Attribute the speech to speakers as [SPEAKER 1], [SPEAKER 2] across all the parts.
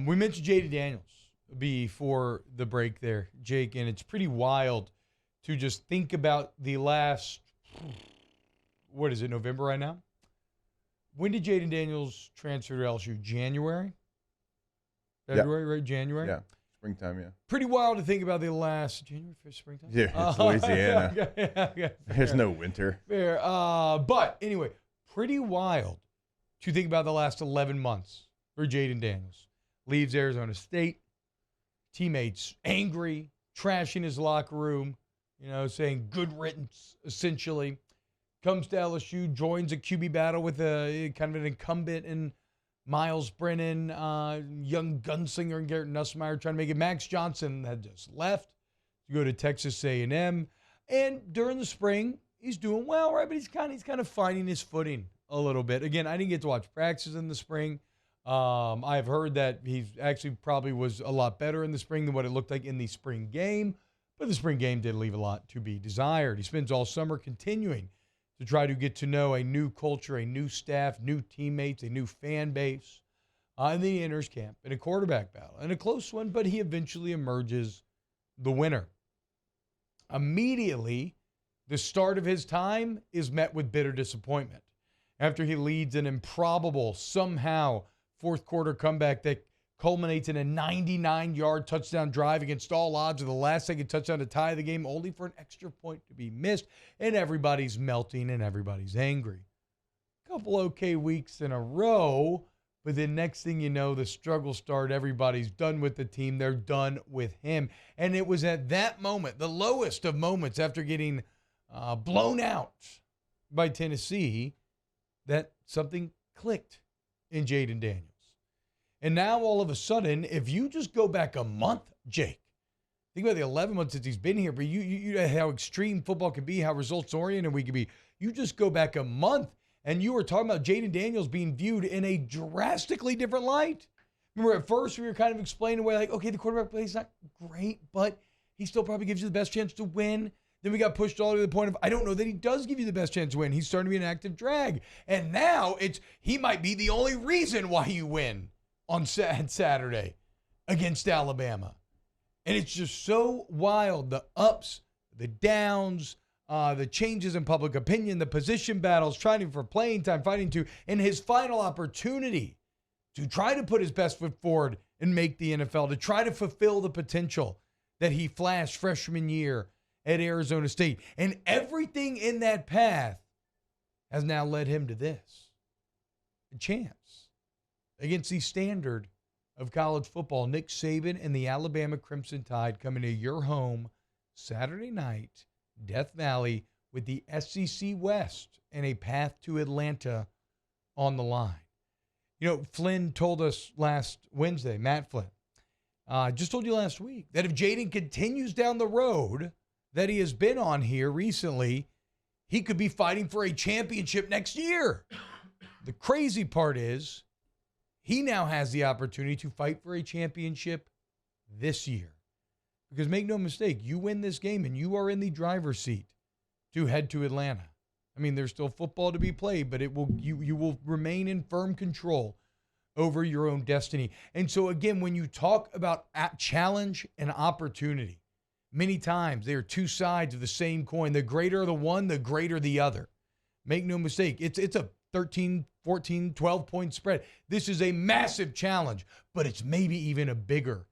[SPEAKER 1] We mentioned Jayden Daniels before the break there, Jake, and it's pretty wild to just think about the last, what is it, November right now? When did Jayden Daniels transfer to LSU? January? February, right? January?
[SPEAKER 2] Yeah. Springtime, yeah.
[SPEAKER 1] Pretty wild to think about the last January, springtime.
[SPEAKER 2] Yeah, it's Louisiana.
[SPEAKER 1] Okay,
[SPEAKER 2] There's no winter.
[SPEAKER 1] Fair. But anyway, pretty wild to think about the last 11 months for Jayden Daniels. Leaves Arizona State, teammates angry, trashing his locker room, saying good riddance, essentially. Comes to LSU, joins a QB battle with a kind of an incumbent in Miles Brennan, young gunslinger and Garrett Nussmeier trying to make it. Max Johnson had just left to go to Texas A&M. And during the spring, he's doing well, right? But he's kind of finding his footing a little bit. Again, I didn't get to watch practices in the spring. I've heard that he actually probably was a lot better in the spring than what it looked like in the spring game. But the spring game did leave a lot to be desired. He spends all summer continuing to try to get to know a new culture, a new staff, new teammates, a new fan base. And then he enters camp in a quarterback battle, and a close one, but he eventually emerges the winner. Immediately, the start of his time is met with bitter disappointment after he leads an improbable, somehow, fourth quarter comeback that culminates in a 99-yard touchdown drive against all odds of the last-second touchdown to tie the game, only for an extra point to be missed, and everybody's melting and everybody's angry. Couple okay weeks in a row, but then next thing you know, the struggle started. Everybody's done with the team. They're done with him. And it was at that moment, the lowest of moments after getting blown out by Tennessee, that something clicked in Jayden Daniels. And now, all of a sudden, if you just go back a month, Jake, think about the 11 months since he's been here, but you know how extreme football can be, how results-oriented we can be. You just go back a month, and you were talking about Jayden Daniels being viewed in a drastically different light. Remember, at first, we were kind of explaining away, like, okay, the quarterback play is not great, but he still probably gives you the best chance to win. Then we got pushed all the way to the point of, I don't know that he does give you the best chance to win. He's starting to be an active drag. And now, he might be the only reason why you win on Saturday against Alabama. And it's just so wild. The ups, the downs, the changes in public opinion, the position battles, trying for playing time, fighting to, and his final opportunity to try to put his best foot forward and make the NFL, to try to fulfill the potential that he flashed freshman year at Arizona State. And everything in that path has now led him to this. A chance against the standard of college football. Nick Saban and the Alabama Crimson Tide coming to your home Saturday night, Death Valley, with the SEC West and a path to Atlanta on the line. Flynn told us last Wednesday, Matt Flynn, just told you last week, that if Jayden continues down the road that he has been on here recently, he could be fighting for a championship next year. The crazy part is, he now has the opportunity to fight for a championship this year. Because make no mistake, you win this game and you are in the driver's seat to head to Atlanta. I mean, there's still football to be played, but you will remain in firm control over your own destiny. And so again, when you talk about challenge and opportunity, many times they are two sides of the same coin. The greater the one, the greater the other. Make no mistake, it's a 13, 14, 12-point spread. This is a massive challenge, but it's maybe even a bigger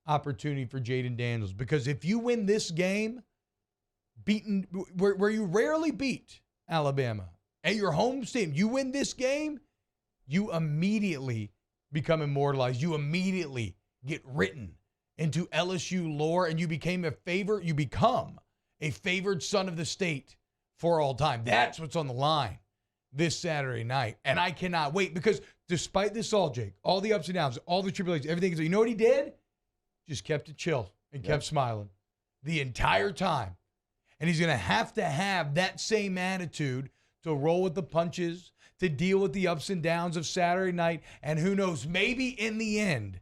[SPEAKER 1] opportunity for Jayden Daniels, because if you win this game, beaten where you rarely beat Alabama at your home stadium, you win this game, you immediately become immortalized. You immediately get written into LSU lore, and you become a favored son of the state for all time. That's what's on the line this Saturday night. And I cannot wait, because despite this all, Jake, all the ups and downs, all the tribulations, everything, you know what he did? Just kept it chill and kept smiling the entire time. And he's going to have that same attitude to roll with the punches, to deal with the ups and downs of Saturday night. And who knows, maybe in the end,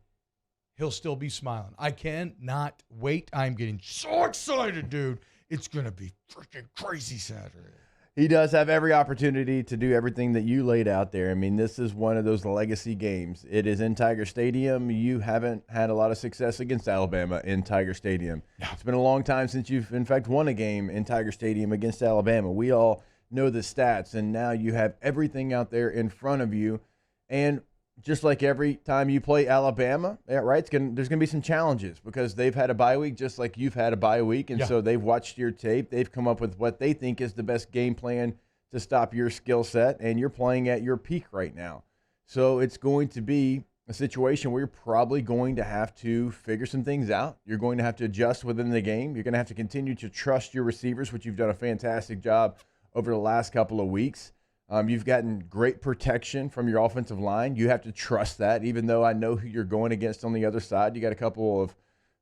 [SPEAKER 1] he'll still be smiling. I cannot wait. I'm getting so excited, dude. It's going to be freaking crazy Saturday.
[SPEAKER 2] He does have every opportunity to do everything that you laid out there. I mean, this is one of those legacy games. It is in Tiger Stadium. You haven't had a lot of success against Alabama in Tiger Stadium.
[SPEAKER 1] No.
[SPEAKER 2] It's been a long time since you've, in fact, won a game in Tiger Stadium against Alabama. We all know the stats, and now you have everything out there in front of you. And just like every time you play Alabama, yeah, right, there's going to be some challenges because they've had a bye week just like you've had a bye week. And so they've watched your tape. They've come up with what they think is the best game plan to stop your skill set, and you're playing at your peak right now. So it's going to be a situation where you're probably going to have to figure some things out. You're going to have to adjust within the game. You're going to have to continue to trust your receivers, which you've done a fantastic job over the last couple of weeks. You've gotten great protection from your offensive line. You have to trust that, even though I know who you're going against on the other side. You got a couple of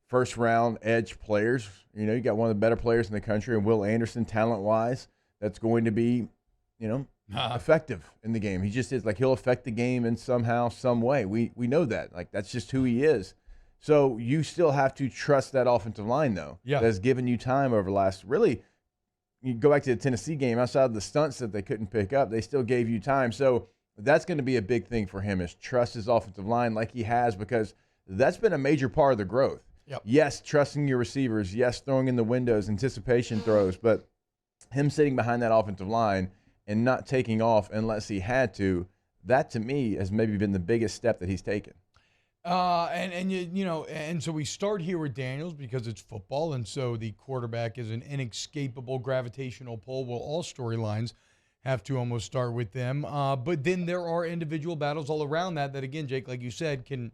[SPEAKER 2] first-round edge players. You know, you got one of the better players in the country, and Will Anderson, talent-wise, that's going to be, effective in the game. He just is. Like, he'll affect the game in somehow, some way. We know that. Like, that's just who he is. So you still have to trust that offensive line, though.
[SPEAKER 1] Yeah.
[SPEAKER 2] That's given you time over the last, really, you go back to the Tennessee game, outside of the stunts that they couldn't pick up, they still gave you time. So that's going to be a big thing for him, is trust his offensive line like he has, because that's been a major part of the growth.
[SPEAKER 1] Yep.
[SPEAKER 2] Yes, trusting your receivers. Yes, throwing in the windows, anticipation throws. But him sitting behind that offensive line and not taking off unless he had to, that to me has maybe been the biggest step that he's taken.
[SPEAKER 1] And so we start here with Daniels because it's football, and so the quarterback is an inescapable gravitational pull. Well, all storylines have to almost start with them. But then there are individual battles all around that again, Jake, like you said, can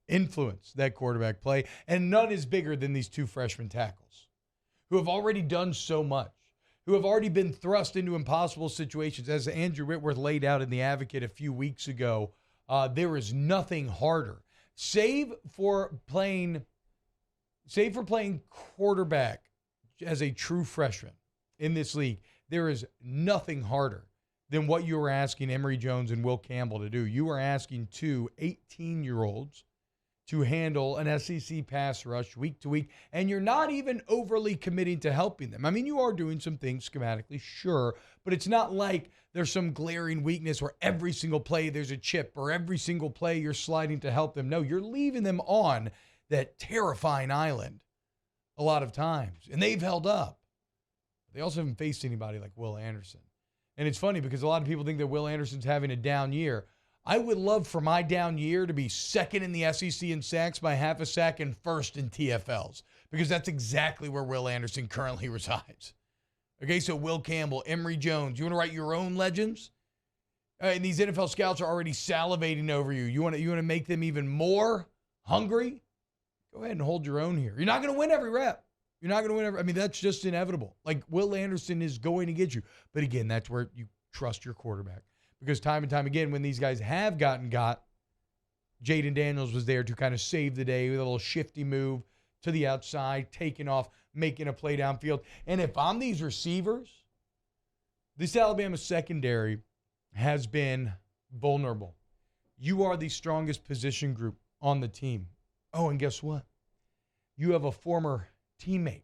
[SPEAKER 1] influence that quarterback play. And none is bigger than these two freshman tackles who have already done so much, who have already been thrust into impossible situations. As Andrew Whitworth laid out in The Advocate a few weeks ago, there is nothing harder. Save for playing quarterback as a true freshman in this league, there is nothing harder than what you are asking Emory Jones and Will Campbell to do. You are asking two 18-year-olds to handle an SEC pass rush week to week, and you're not even overly committing to helping them. I mean, you are doing some things schematically, sure, but it's not like there's some glaring weakness where every single play there's a chip or every single play you're sliding to help them. No, you're leaving them on that terrifying island a lot of times, and they've held up. They also haven't faced anybody like Will Anderson. And it's funny because a lot of people think that Will Anderson's having a down year. I would love for my down year to be second in the SEC in sacks by half a sack and first in TFLs, because that's exactly where Will Anderson currently resides. Okay, so Will Campbell, Emory Jones, you want to write your own legends? And these NFL scouts are already salivating over you. You want to make them even more hungry? Go ahead and hold your own here. You're not going to win every rep. You're not going to win every. I mean, that's just inevitable. Like, Will Anderson is going to get you. But again, that's where you trust your quarterback. Because time and time again, when these guys have got, Jayden Daniels was there to kind of save the day with a little shifty move to the outside, taking off, making a play downfield. And if I'm these receivers, this Alabama secondary has been vulnerable. You are the strongest position group on the team. Oh, and guess what? You have a former teammate,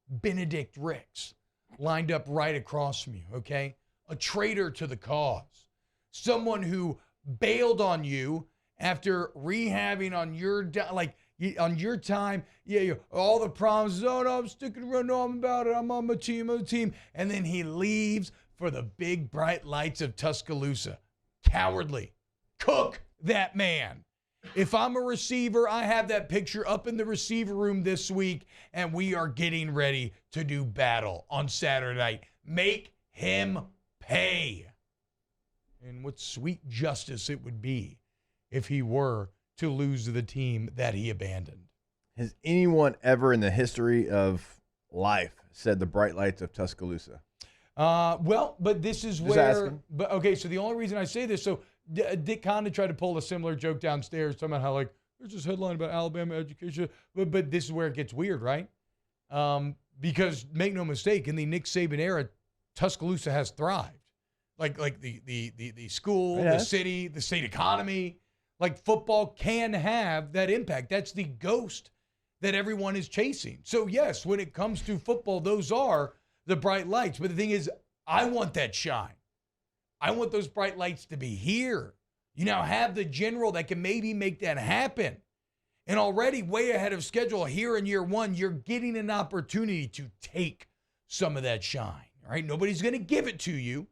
[SPEAKER 1] Benedict Ricks, lined up right across from you, okay? A traitor to the cause. Someone who bailed on you after rehabbing on your time. Yeah, all the promises. Oh, no, I'm sticking around. No, I'm about it. I'm on my team. And then he leaves for the big, bright lights of Tuscaloosa. Cowardly. Cook that man. If I'm a receiver, I have that picture up in the receiver room this week, and we are getting ready to do battle on Saturday night. Make him pay. And what sweet justice it would be if he were to lose to the team that he abandoned.
[SPEAKER 2] Has anyone ever in the history of life said the bright lights of Tuscaloosa?
[SPEAKER 1] Well, but this is
[SPEAKER 2] Just
[SPEAKER 1] where.
[SPEAKER 2] asking.
[SPEAKER 1] But okay, so the only reason I say this, so Dick kind of tried to pull a similar joke downstairs, talking about how like there's this headline about Alabama education, but this is where it gets weird, right? Because make no mistake, in the Nick Saban era, Tuscaloosa has thrived. Like the school, the city, the state economy. Like, football can have that impact. That's the ghost that everyone is chasing. So yes, when it comes to football, those are the bright lights. But the thing is, I want that shine. I want those bright lights to be here. You now have the general that can maybe make that happen. And already way ahead of schedule here in year one, you're getting an opportunity to take some of that shine. All right? Nobody's going to give it to you.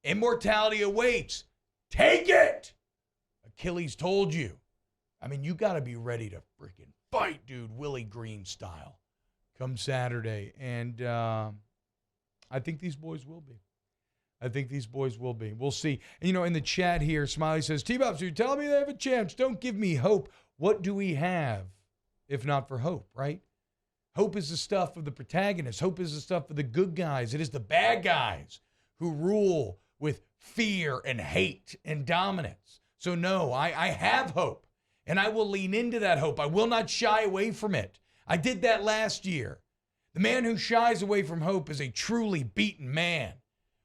[SPEAKER 1] Immortality awaits. Take it. Achilles told you. I mean, you got to be ready to freaking fight, dude, Willie Green style, come Saturday. And I think these boys will be. We'll see. And, in the chat here, Smiley says, T-Bops, you're telling me they have a chance. Don't give me hope. What do we have if not for hope, right? Hope is the stuff of the protagonists. Hope is the stuff of the good guys. It is the bad guys who rule with fear and hate and dominance. So, no, I have hope, and I will lean into that hope. I will not shy away from it. I did that last year. The man who shies away from hope is a truly beaten man.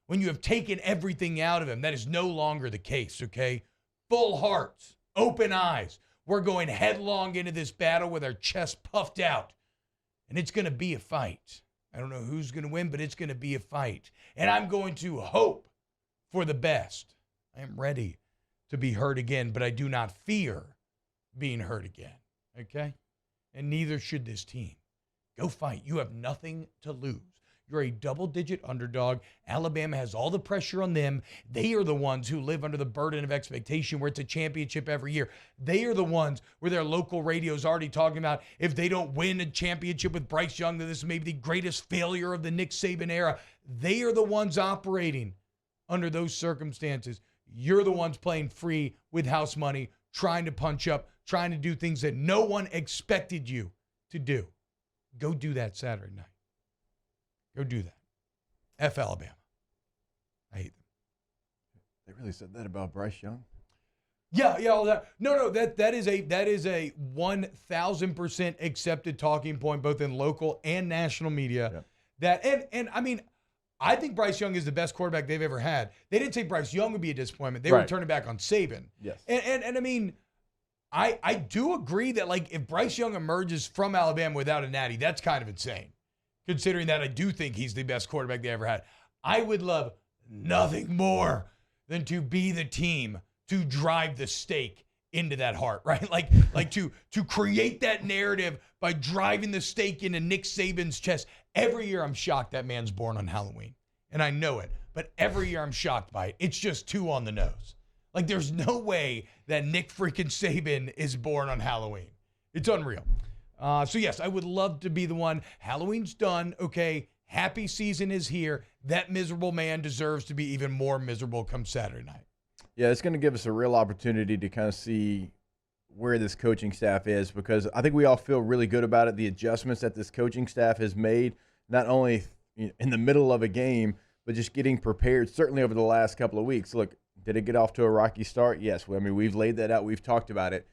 [SPEAKER 1] When you have taken everything out of him, that is no longer the case, okay? Full hearts, open eyes. We're going headlong into this battle with our chest puffed out. And it's going to be a fight. I don't know who's going to win, but it's going to be a fight. And I'm going to hope for the best. I am ready to be hurt again, but I do not fear being hurt again, okay? And neither should this team. Go fight. You have nothing to lose. You're a double-digit underdog. Alabama has all the pressure on them. They are the ones who live under the burden of expectation where it's a championship every year. They are the ones where their local radio is already talking about if they don't win a championship with Bryce Young, then this is maybe the greatest failure of the Nick Saban era. They are the ones operating under those circumstances. You're the ones playing free with house money, trying to punch up, trying to do things that no one expected you to do. Go do that Saturday night. Go do that. F Alabama. I hate them.
[SPEAKER 2] They really said that about Bryce Young?
[SPEAKER 1] Yeah, all that. No, that is a 1,000% accepted talking point both in local and national media.
[SPEAKER 2] Yep.
[SPEAKER 1] That and I mean, I think Bryce Young is the best quarterback they've ever had. They didn't say Bryce Young would be a disappointment. They were turning back on Saban.
[SPEAKER 2] Yes.
[SPEAKER 1] And I mean, I do agree that like if Bryce Young emerges from Alabama without a natty, that's kind of insane. Considering that I do think he's the best quarterback they ever had. I would love nothing more than to be the team to drive the stake into that heart, right? Like to create that narrative by driving the stake into Nick Saban's chest. Every year I'm shocked that man's born on Halloween. And I know it. But every year I'm shocked by it. It's just 2 on the nose. Like there's no way that Nick freaking Saban is born on Halloween. It's unreal. So, yes, I would love to be the one. Halloween's done. Okay, happy season is here. That miserable man deserves to be even more miserable come Saturday night.
[SPEAKER 2] Yeah, it's going to give us a real opportunity to kind of see where this coaching staff is because I think we all feel really good about it, the adjustments that this coaching staff has made, not only in the middle of a game, but just getting prepared, certainly over the last couple of weeks. Look, did it get off to a rocky start? Yes. I mean, we've laid that out. We've talked about it.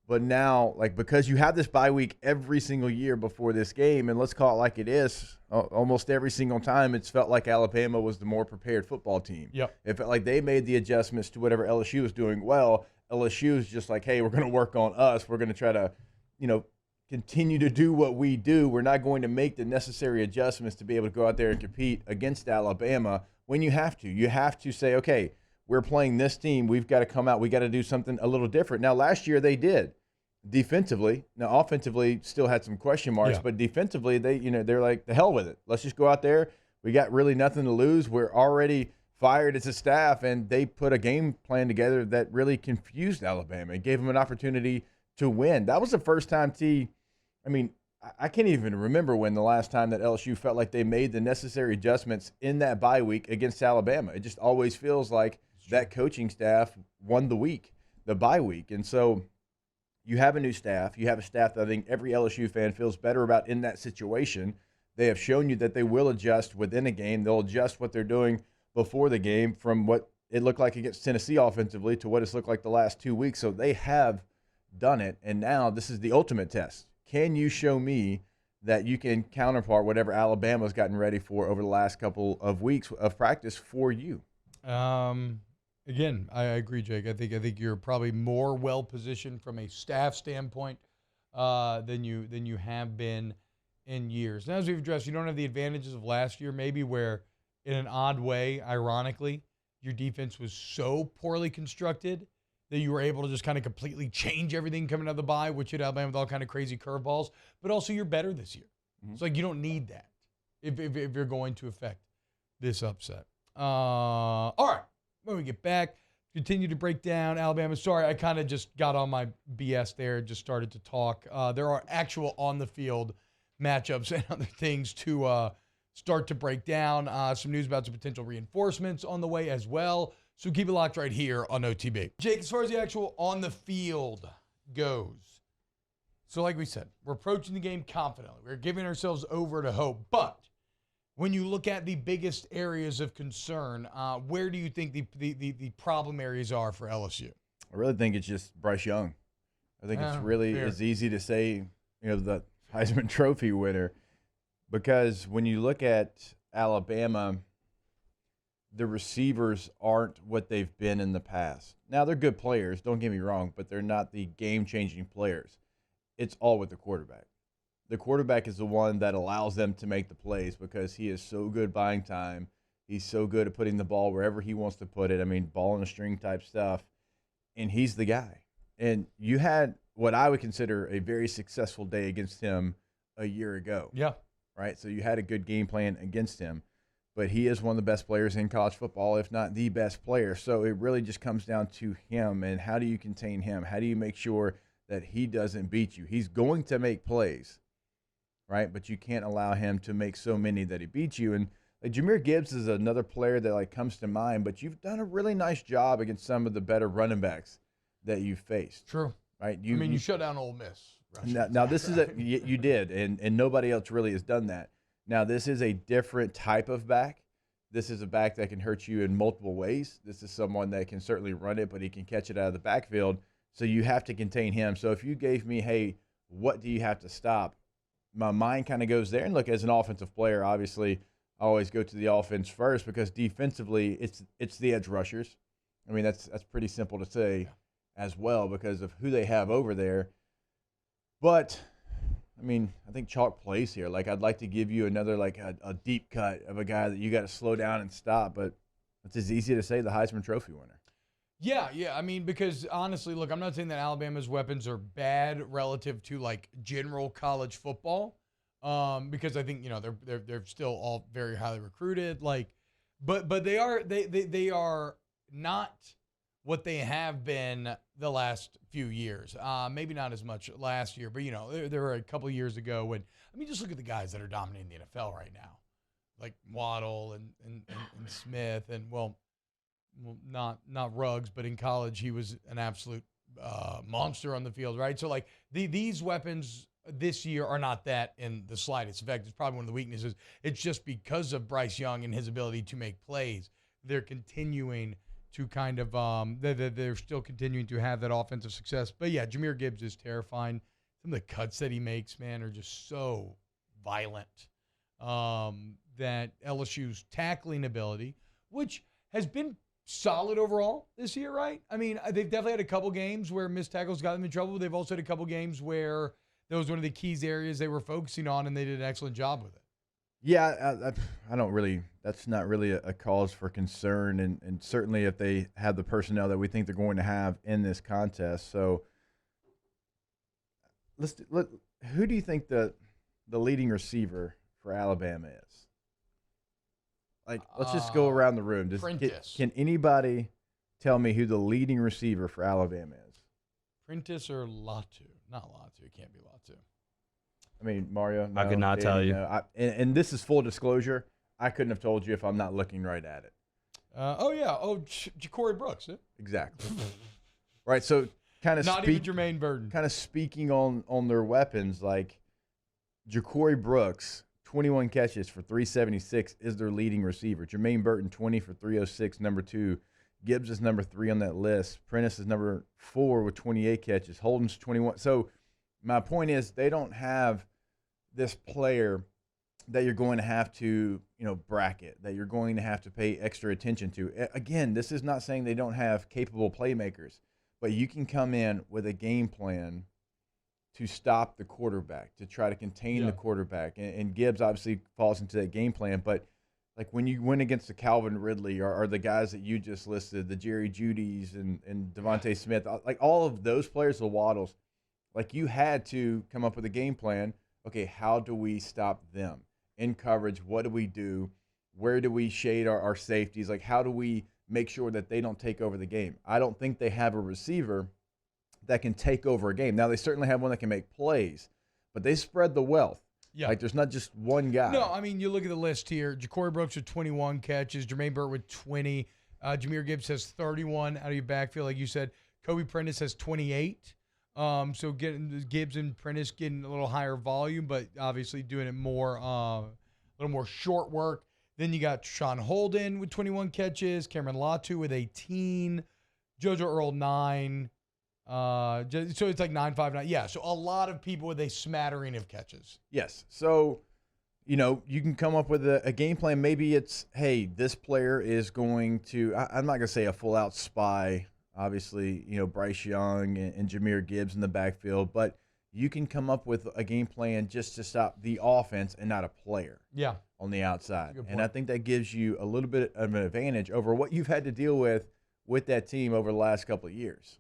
[SPEAKER 2] But now, like, because you have this bye week every single year before this game, and let's call it like it is, almost every single time it's felt like Alabama was the more prepared football team.
[SPEAKER 1] Yep.
[SPEAKER 2] It felt like they made the adjustments to whatever LSU was doing well. LSU is just like, hey, we're going to work on us. We're going to try to, continue to do what we do. We're not going to make the necessary adjustments to be able to go out there and compete against Alabama when you have to. You have to say, okay, we're playing this team. We've got to come out. We got to do something a little different. Now, last year they did defensively. Now, offensively still had some question marks, but defensively they're like, the hell with it. Let's just go out there. We got really nothing to lose. We're already fired as a staff, and they put a game plan together that really confused Alabama and gave them an opportunity to win. That was the first time, I can't even remember when the last time that LSU felt like they made the necessary adjustments in that bye week against Alabama. It just always feels like that coaching staff won the bye week. And so you have a new staff. You have a staff that I think every LSU fan feels better about in that situation. They have shown you that they will adjust within a game. They'll adjust what they're doing before the game from what it looked like against Tennessee offensively to what it's looked like the last 2 weeks. So they have done it, and now this is the ultimate test. Can you show me that you can counterpart whatever Alabama's gotten ready for over the last couple of weeks of practice for you?
[SPEAKER 1] Again, I agree, Jake. I think you're probably more well-positioned from a staff standpoint than you have been in years. Now, as we've addressed, you don't have the advantages of last year maybe where in an odd way, ironically, your defense was so poorly constructed that you were able to just kind of completely change everything coming out of the bye, which hit Alabama with all kind of crazy curveballs. But also, you're better this year. It's like you don't need that if you're going to affect this upset. All right, when we get back, continue to break down Alabama. Sorry, I kind of just got on my BS there, just started to talk. There are actual on-the-field matchups and other things to start to break down. Some news about some potential reinforcements on the way as well. So keep it locked right here on OTB. Jake, as far as the actual on the field goes, so like we said, we're approaching the game confidently. We're giving ourselves over to hope. But when you look at the biggest areas of concern, where do you think the problem areas are for LSU?
[SPEAKER 2] I really think it's just Bryce Young. I think it's really as easy to say, the Heisman Trophy winner, because when you look at Alabama, the receivers aren't what they've been in the past. Now, they're good players, don't get me wrong, but they're not the game-changing players. It's all with the quarterback. The quarterback is the one that allows them to make the plays because he is so good buying time. He's so good at putting the ball wherever he wants to put it. I mean, ball in a string type stuff. And he's the guy. And you had what I would consider a very successful day against him a year ago.
[SPEAKER 1] Yeah.
[SPEAKER 2] Right? So you had a good game plan against him. But he is one of the best players in college football, if not the best player. So it really just comes down to him and how do you contain him? How do you make sure that he doesn't beat you? He's going to make plays, right? But you can't allow him to make so many that he beats you. And like Jahmyr Gibbs is another player that comes to mind, but you've done a really nice job against some of the better running backs that you've faced.
[SPEAKER 1] True.
[SPEAKER 2] Right?
[SPEAKER 1] You shut down Ole Miss.
[SPEAKER 2] Now this is you did, and nobody else really has done that. Now, this is a different type of back. This is a back that can hurt you in multiple ways. This is someone that can certainly run it, but he can catch it out of the backfield. So you have to contain him. So if you gave me, hey, what do you have to stop? My mind kind of goes there. And look, as an offensive player, obviously, I always go to the offense first because defensively, it's the edge rushers. I mean, that's pretty simple to say as well because of who they have over there. But I mean, I think chalk plays here. I'd like to give you another, a deep cut of a guy that you got to slow down and stop, but it's as easy to say the Heisman Trophy winner.
[SPEAKER 1] Yeah. I mean, because honestly, look, I'm not saying that Alabama's weapons are bad relative to general college football, because I think they're still all very highly recruited. But they are not what they have been the last few years. Maybe not as much last year, but there were a couple years ago when just look at the guys that are dominating the NFL right now, like Waddle and Smith and not Ruggs, but in college he was an absolute monster on the field, right? So these weapons this year are not that in the slightest. In fact, it's probably one of the weaknesses. It's just because of Bryce Young and his ability to make plays. They're continuing to kind of they're still continuing to have that offensive success. But yeah, Jahmyr Gibbs is terrifying. Some of the cuts that he makes, man, are just so violent. That LSU's tackling ability, which has been solid overall this year, right? I mean, they've definitely had a couple games where missed tackles got them in trouble. They've also had a couple games where that was one of the keys areas they were focusing on, and they did an excellent job with it.
[SPEAKER 2] Yeah, I don't really – that's not really a cause for concern, and certainly if they have the personnel that we think they're going to have in this contest. So who do you think the leading receiver for Alabama is? Let's just go around the room. Can anybody tell me who the leading receiver for Alabama is?
[SPEAKER 1] Prentice or Latu? Not Latu. It can't be Latu.
[SPEAKER 2] I mean, Mario, no,
[SPEAKER 3] I could not tell you.
[SPEAKER 2] No. And this is full disclosure. I couldn't have told you if I'm not looking right at it.
[SPEAKER 1] Ja'Cory Brooks. Eh?
[SPEAKER 2] Exactly. Right, so kind of
[SPEAKER 1] even Jermaine Burton.
[SPEAKER 2] Kind of speaking on their weapons, Ja'Cory Brooks, 21 catches for 376 is their leading receiver. Jermaine Burton, 20 for 306, number 2. Gibbs is number 3 on that list. Prentice is number 4 with 28 catches. Holden's 21. So my point is they don't have this player that you're going to have to, bracket, that you're going to have to pay extra attention to. Again, this is not saying they don't have capable playmakers, but you can come in with a game plan to stop the quarterback, to try to contain the quarterback. And Gibbs obviously falls into that game plan, but like when you went against the Calvin Ridley or the guys that you just listed, the Jerry Judys and Devontae Smith, like all of those players, the Waddles, like you had to come up with a game plan. Okay, how do we stop them in coverage? What do we do? Where do we shade our safeties? Like, how do we make sure that they don't take over the game? I don't think they have a receiver that can take over a game. Now, they certainly have one that can make plays, but they spread the wealth.
[SPEAKER 1] Yeah.
[SPEAKER 2] Like, there's not just one guy.
[SPEAKER 1] No, I mean, you look at the list here. Ja'Cory Brooks with 21 catches. Jermaine Burt with 20. Jahmyr Gibbs has 31 out of your backfield. Like you said, Kobe Prentice has 28. So getting Gibbs and Prentice getting a little higher volume, but obviously doing it more, a little more short work. Then you got Sean Holden with 21 catches. Cameron Latu with 18. JoJo Earl 9. So it's like 9, 5, 9. Yeah, so a lot of people with a smattering of catches.
[SPEAKER 2] Yes. So, you know, you can come up with a game plan. Maybe it's, hey, this player is going to, I'm not going to say a full-out spy, obviously, you know, Bryce Young and Jahmyr Gibbs in the backfield, but you can come up with a game plan just to stop the offense and not a player on the outside. And I think that gives you a little bit of an advantage over what you've had to deal with that team over the last couple of years.